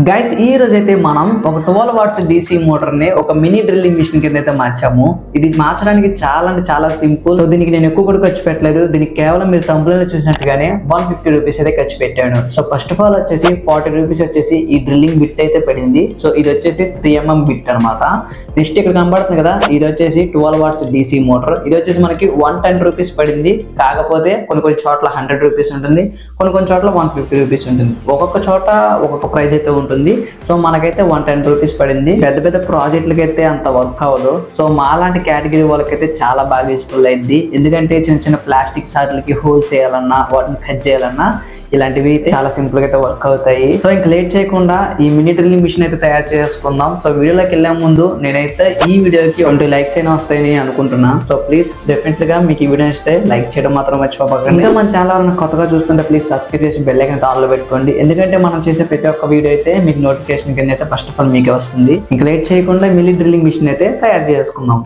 Guys ఈ రోజు అయితే మనం ఒక 12 వాట్స్ DC మోటార్ ని ఒక మినీ డ్రిల్లింగ్ మిషన్ కింద అయితే మార్చాము. ఇది మార్చడానికి చాలా అంటే చాలా సింపుల్. సో దీనికి నేను ఎక్కువ కూడా ఖర్చు పెట్టలేదు. దీనికి కేవలం మీరు థంబ్నెయిల్ చూసినట్టుగానే 150 రూపీస్ అయితే ఖర్చు పెట్టాను. సో ఫస్ట్ ఆఫ్ ఆల్ వచ్చేసి 40 రూపీస్ వచ్చేసి ఈ డ్రిల్లింగ్ బిట్ అయితే పడింది. సో ఇది వచ్చేసి 3mm బిట్ అనమాట. నెక్స్ట్ ఇక్కడ కనబడుతుంది కదా, ఇది వచ్చేసి 12 వాట్స్ DC మోటార్. ఇది వచ్చేసి మనకి 110 రూపీస్ పడింది. కాకపోతే కొన్ని చోట్ల 100 రూపీస్ ఉంటుంది, కొన్ని చోట్ల 150 రూపీస్ ఉంటుంది. ఒక్కొక్క చోట ఒక్కొక్క ప్రైస్ అయితే ఉంటుంది. సో మనకైతే 110 రూపీస్ పడింది. పెద్ద పెద్ద ప్రాజెక్టులకి అయితే అంత వర్క్ అవ్వదు. సో మాలాంటి కేటగిరీ వాళ్ళకైతే చాలా బాగా యూస్ఫుల్ అయింది. ఎందుకంటే చిన్న చిన్న ప్లాస్టిక్ సార్లకి హోల్స్ వేయాలన్నా, వాటిని కట్ చేయాలన్నా ఇలాంటివి అయితే చాలా సింపుల్ గా అయితే వర్క్ అవుతాయి. సో ఇంకా లేట్ చేయకుండా ఈ మినీ డ్రిల్లింగ్ మిషన్ అయితే తయారు చేసుకుందాం. సో వీడియోలోకి వెళ్ళే ముందు నేనైతే ఈ వీడియోకి 20 లైక్స్ అయినా వస్తాయని అనుకుంటున్నా. సో ప్లీజ్ డెఫినెట్ గా మీకు ఈ వీడియో ఇస్తే లైక్ చేయడం మాత్రం మర్చిపోకండి. ఇంకా మన ఛానల్ కొత్తగా చూస్తుంటే ప్లీజ్ సబ్స్క్రైబ్ చేసి బెల్ ఐకాన్ ఆన్ లో పెట్టుకోండి. ఎందుకంటే మనం చేసే ప్రతి ఒక్క వీడియో అయితే మీకు నోటిఫికేషన్ కింద అయితే ఫస్ట్ ఆఫ్ ఆల్ మీకే వస్తుంది. ఇంకా లేట్ చేయకుండా మినీ డ్రిల్లింగ్ మిషన్ అయితే తయారు చేసుకుందాం.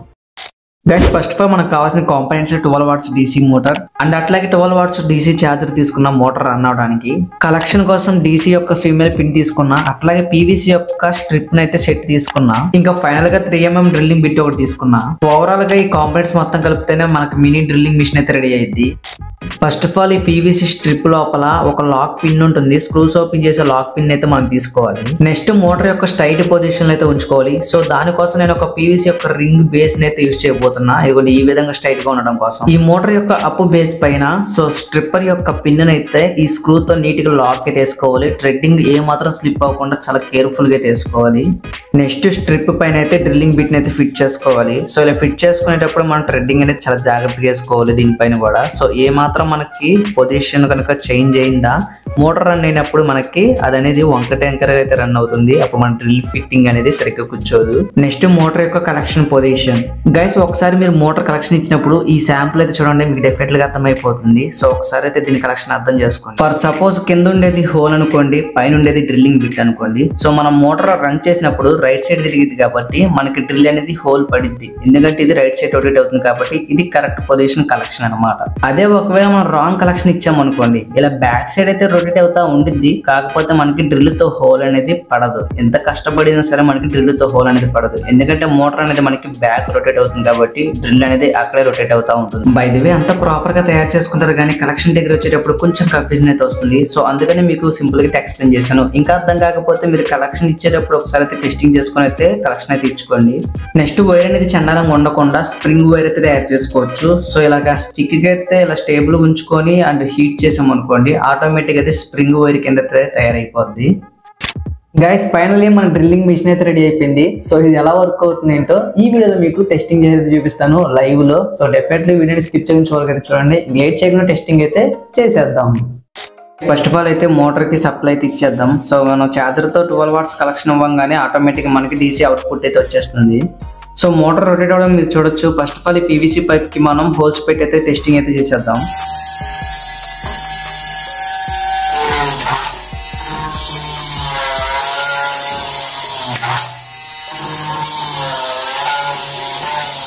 గైస్ ఫస్ట్ ఆఫ్ ఆల్ మనకు కావాల్సిన components 12 watts DC motor and అట్లాగే 12 వాట్స్ DC ఛార్జర్ తీసుకున్న మోటార్ రన్ అవడానికి, కలెక్షన్ కోసం DC యొక్క ఫీమేల్ పిన్ తీసుకున్నా, అట్లాగే PVC యొక్క స్ట్రిప్ అయితే సెట్ తీసుకున్నా, ఇంకా ఫైనల్ గా 3mm డ్రిల్లింగ్ బిట్ ఒకటి తీసుకున్నా. ఓవరాల్ గా ఈ కాంపోనెంట్స్ మొత్తం కలిపితేనే మనకు మినీ డ్రిల్లింగ్ మిషన్ అయితే రెడీ అయ్యింది. ఫస్ట్ ఆఫ్ ఆల్ ఈ PVC స్ట్రిప్ లోపల ఒక లాక్ పిన్ ఉంటుంది. స్క్రూస్ ఓపెన్ చేసే లాక్ పిన్ అయితే మనం తీసుకోవాలి. నెక్స్ట్ మోటార్ యొక్క స్ట్రైట్ పొజిషన్ అయితే ఉంచుకోవాలి. సో దానికోసం నేను ఒక PVC యొక్క రింగ్ బేస్ అయితే యూజ్ చేయబోతున్నా. ఇదిగోండి ఈ విధంగా స్ట్రైట్ గా ఉండడం కోసం. ఈ మోటార్ యొక్క అప్ బేస్ పైన సో స్ట్రిప్పర్ యొక్క పిన్ అయితే ఈ స్క్రూ తో నీట్ గా లాక్ అయితే వేసుకోవాలి. థ్రెడ్డింగ్ ఏ మాత్రం స్లిప్ అవ్వకుండా చాలా కేర్ఫుల్ గా తీసుకోవాలి. నెక్స్ట్ స్ట్రిప్ పైన అయితే డ్రిల్లింగ్ బిట్ అయితే ఫిట్ చేసుకోవాలి. సో ఇలా ఫిట్ చేసుకునేటప్పుడు మనం థ్రెడ్డింగ్ అనేది చాలా జాగ్రత్తగా వేసుకోవాలి దీనిపైన కూడా. సో ఏ మాత్రం మనకి పొజిషన్ కనుక చేంజ్ అయిందా, మోటార్ రన్ అయినప్పుడు మనకి అది అనేది వంకటంకర అయితే రన్ అవుతుంది. అప్పుడు మన డ్రిల్ ఫిట్టింగ్ అనేది సరిగ్గా కూర్చోదు. నెక్స్ట్ మోటార్ యొక్క కలెక్షన్ పొజిషన్. గైస్ ఒకసారి మీరు మోటార్ కలెక్షన్ ఇచ్చినప్పుడు ఈ శాంపుల్ అయితే చూడండి, మీకు డెఫినెట్ గా అర్థమైపోతుంది. సో ఒకసారి అయితే దీని కలెక్షన్ అర్థం చేసుకోండి. ఫర్ సపోజ్ కింద ఉండేది హోల్ అనుకోండి, పైన ఉండేది డ్రిల్లింగ్ బిట్ అనుకోండి. సో మనం మోటార్ రన్ చేసినప్పుడు రైట్ సైడ్ తిరిగింది కాబట్టి మనకి డ్రిల్ అనేది హోల్ పడిద్ది. ఎందుకంటే ఇది రైట్ సైడ్ రొటేట్ అవుతుంది కాబట్టి ఇది కరెక్ట్ పొజిషన్ కలెక్షన్ అనమాట. అదే ఒకవేళ మనం రాంగ్ కలెక్షన్ ఇచ్చాం అనుకోండి, ఇలా బ్యాక్ సైడ్ అయితే రొటేట్ అవుతా ఉండిద్ది. కాకపోతే మనకి డ్రిల్ తో హోల్ అనేది పడదు. ఎంత కష్టపడినా సరే మనకి డ్రిల్ తో హోల్ అనేది పడదు. ఎందుకంటే మోటార్ అనేది మనకి బ్యాక్ రొటేట్ అవుతుంది కాబట్టి డ్రిల్ అనేది అక్కడే రొటేట్ అవుతా ఉంటుంది. బై ది వే అంతా ప్రాపర్ గా తయారు చేసుకుంటారు, కానీ కలెక్షన్ దగ్గర వచ్చేటప్పుడు కొంచెం కన్ఫ్యూజన్ అయితే వస్తుంది. సో అందుకని మీకు సింపుల్ గా ఎక్స్ప్లెయిన్ చేశాను. ఇంకా అర్థం కాకపోతే మీరు కలెక్షన్ ఇచ్చేటప్పుడు ఒకసారి అయితే టెస్టింగ్ చేసుకుని అయితే కలెక్షన్ అయితే ఇచ్చుకోండి. నెక్స్ట్ వైర్ అనేది చండాలంగా ఉండకుండా స్ప్రింగ్ వైర్ అయితే తయారు చేసుకోవచ్చు. సో ఇలాగా స్టిక్ గా అయితే ఇలా స్టేబుల్ ఉంచుకొని అండ్ హీట్ చేసాం అనుకోండి, ఆటోమేటిక్ అయితే స్ప్రింగ్ వైర్ కింద తయారైపోద్ది. గైస్ ఫైనల్లీ మన డ్రిల్లింగ్ మిషన్ అయితే రెడీ అయిపోయింది. సో ఇది ఎలా వర్క్ అవుతుంది ఏంటో ఈ వీడియోలో మీకు టెస్టింగ్ చేసి చూపిస్తాను లైవ్ లో. సో డెఫినెట్లీ వీడియోని స్కిప్ చేయడం చూడగైతే చూడండి. లేట్ చేయకుండా టెస్టింగ్ అయితే చేసేద్దాం. ఫస్ట్ ఆఫ్ ఆల్ అయితే మోటార్ కి సప్లై అయితే ఇచ్చేద్దాం. సో మనం ఛార్జర్ తో 12 వాట్స్ కలెక్షన్ ఇవ్వగానే ఆటోమేటిక్ మనకి DC అవుట్పుట్ అయితే వచ్చేస్తుంది. సో మోటార్ రొటేట్ అవడం మీరు చూడొచ్చు. ఫస్ట్ ఆఫ్ ఆల్ ఈ PVC పైప్ కి మనం హోల్స్ పెట్టి అయితే టెస్టింగ్ అయితే చేసేద్దాం.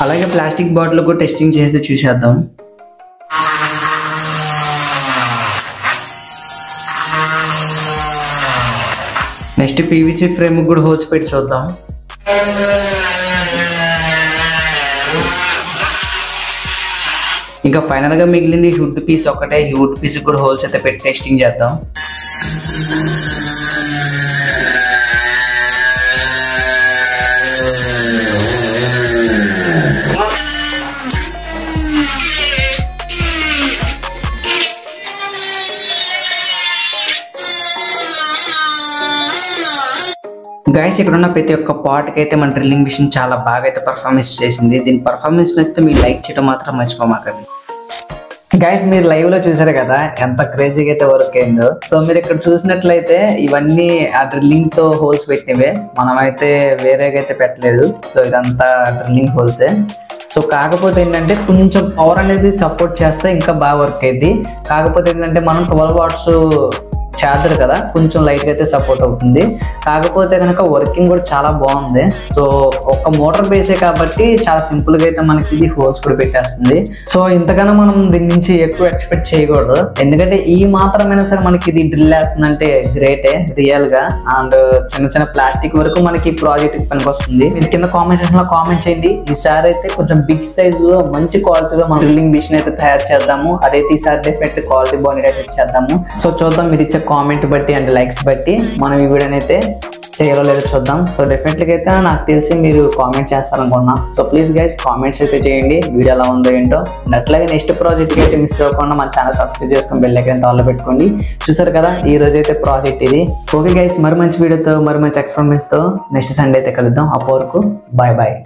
అలాగే ప్లాస్టిక్ బాటిల్ కూడా టెస్టింగ్ చేసి చూసేద్దాం. నెక్స్ట్ PVC ఫ్రేమ్ కూడా హోల్స్ పెట్టి చూద్దాం. ఇంకా ఫైనల్ గా మిగిలింది హుడ్ పీస్ ఒకటే. ఈ హుడ్ పీస్ కూడా హోల్స్ అయితే పెట్టి టెస్టింగ్ చేద్దాం. గైస్ ఇక్కడ ఉన్న ప్రతి ఒక్క పార్ట్ కి అయితే మన డ్రిల్లింగ్ మిషన్ చాలా బాగా అయితే పర్ఫార్మెన్స్ చేసింది. దీని పర్ఫార్మెన్స్ నచ్చితే మీరు లైక్ చేయడం మాత్రం మర్చిపోమాకండి. గైస్ మీరు లైవ్ లో చూసారు కదా ఎంత క్రేజీగా అయితే వర్క్ అయిందో. సో మీరు ఇక్కడ చూసినట్లయితే ఇవన్నీ ఆ డ్రిల్లింగ్ తో హోల్స్ పెట్టినవే, మనమైతే వేరేగా అయితే పెట్టలేదు. సో ఇదంతా డ్రిల్లింగ్ హోల్సే. సో కాకపోతే ఏంటంటే కొంచెం పవర్ అనేది సపోర్ట్ చేస్తే ఇంకా బాగా వర్క్ అయింది. కాకపోతే ఏంటంటే మనం 12 వాట్స్ చార్జర్ కదా, కొంచెం లైట్ గా అయితే సపోర్ట్ అవుతుంది. కాకపోతే కనుక వర్కింగ్ కూడా చాలా బాగుంది. సో ఒక మోటార్ బేసే కాబట్టి చాలా సింపుల్ గా అయితే మనకి ఇది హోల్స్ కూడా పెట్టేస్తుంది. సో ఇంతకన్నా మనం దీని నుంచి ఎక్కువ ఎక్స్పెక్ట్ చేయకూడదు, ఎందుకంటే ఈ మాత్రమైనా సరే మనకి ఇది డ్రిల్ వేస్తుందంటే గ్రేటే రియల్ గా. అండ్ చిన్న చిన్న ప్లాస్టిక్ వరకు మనకి ప్రాజెక్ట్ పనికి వస్తుంది. మీరు కింద కామెంట్ సెక్షన్ లో కామెంట్ చేయండి. ఈసారి అయితే కొంచెం బిగ్ సైజ్ లో మంచి క్వాలిటీలో మనం డ్రిల్లింగ్ మిషన్ అయితే తయారు చేద్దాము. అదైతే ఈసారి డెఫినెట్ క్వాలిటీ బాగుండేటట్టు చేద్దాము. సో చూద్దాం, మీరు ఇచ్చే కామెంట్ బట్టి అండ్ లైక్స్ బట్టి మనం ఈ వీడియోని అయితే చేయాలో లేదో చూద్దాం. సో డెఫినెట్లీ అయితే నాకు తెలిసి మీరు కామెంట్ చేస్తారనుకున్నా. సో ప్లీజ్ గైస్ కామెంట్స్ అయితే చేయండి, వీడియో ఎలా ఉందో ఏంటో. అట్లాగే నెక్స్ట్ ప్రాజెక్ట్కి అయితే మిస్ అవ్వకుండా మన ఛానల్ సబ్స్క్రైబ్ చేసుకొని బెల్ ఐకాన్ ఆన్లో పెట్టుకోండి. చూసారు కదా, ఈ రోజు అయితే ప్రాజెక్ట్ ఇది. ఓకే గైస్, మరి మంచి వీడియోతో మరి మంచి ఎక్స్పెరిమెంట్స్తో నెక్స్ట్ సండే అయితే కలుద్దాం. అప్పటి వరకు బాయ్ బాయ్.